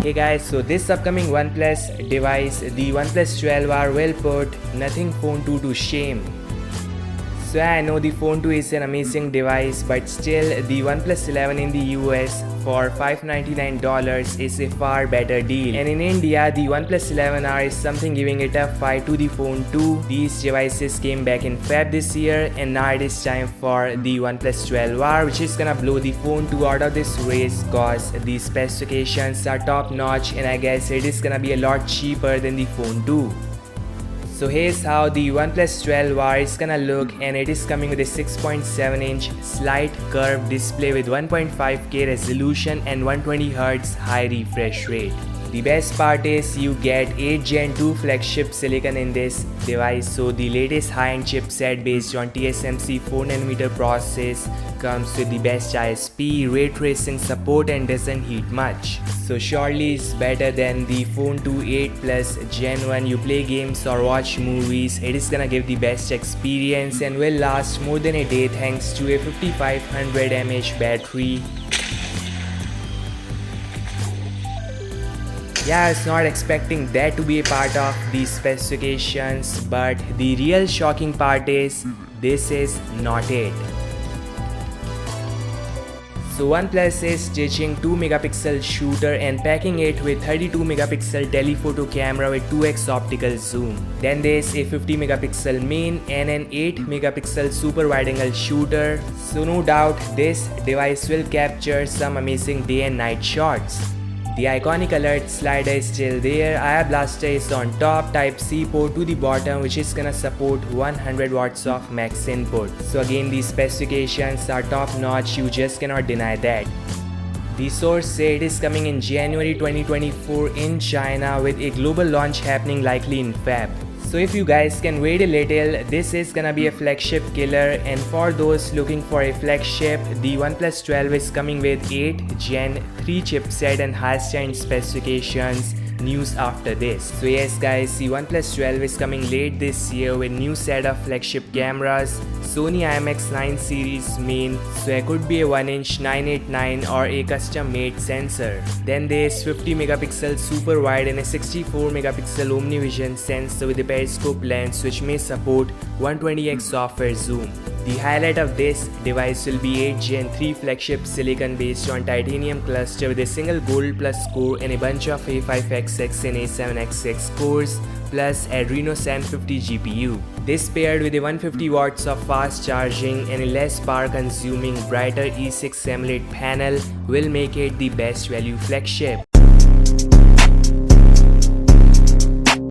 Hey guys, so this upcoming OnePlus device, the OnePlus 12R, will put Nothing Phone 2 to shame. So yeah, I know the Phone 2 is an amazing device, but still the OnePlus 11 in the US for $599 is a far better deal. And in India, the OnePlus 11R is something giving it a fight to the Phone 2. These devices came back in Feb this year, and now it is time for the OnePlus 12R, which is gonna blow the Phone 2 out of this race cause the specifications are top notch, and I guess it is gonna be a lot cheaper than the Phone 2. So here's how the OnePlus 12R is gonna look, and it is coming with a 6.7-inch slight curved display with 1.5K resolution and 120Hz high refresh rate. The best part is you get 8 Gen 2 flagship silicon in this device, so the latest high-end chipset based on TSMC 4nm process comes with the best ISP, ray tracing support, and doesn't heat much. So surely it's better than the Phone 2 8 Plus Gen 1. You play games or watch movies, it is gonna give the best experience and will last more than a day thanks to a 5500 mAh battery. Yeah, I was not expecting that to be a part of these specifications, but the real shocking part is this is not it. So OnePlus is ditching 2-megapixel shooter and packing it with 32-megapixel telephoto camera with 2x optical zoom. Then there's a 50-megapixel main and an 8-megapixel super wide-angle shooter. So no doubt this device will capture some amazing day and night shots. The iconic alert slider is still there, IR blaster is on top, Type-C port to the bottom, which is gonna support 100 watts of max input. So again, these specifications are top notch, you just cannot deny that. The source said it is coming in January 2024 in China, with a global launch happening likely in Feb. So if you guys can wait a little, this is gonna be a flagship killer, and for those looking for a flagship, the OnePlus 12 is coming with 8 Gen 3 chipset and highest end specifications. News after this. So yes guys, the OnePlus 12 is coming late this year with new set of flagship cameras, Sony IMX9 series main, so it could be a 1-inch 989 or a custom made sensor. Then there's 50-megapixel super wide and a 64-megapixel OmniVision sensor with a periscope lens which may support 120x software zoom. The highlight of this device will be 8 Gen 3 flagship silicon based on titanium cluster with a single Gold Plus core and a bunch of A5XX and A7XX cores plus Adreno 750 GPU. This paired with a 150 watts of fast charging and a less power consuming brighter E6 AMOLED panel will make it the best value flagship.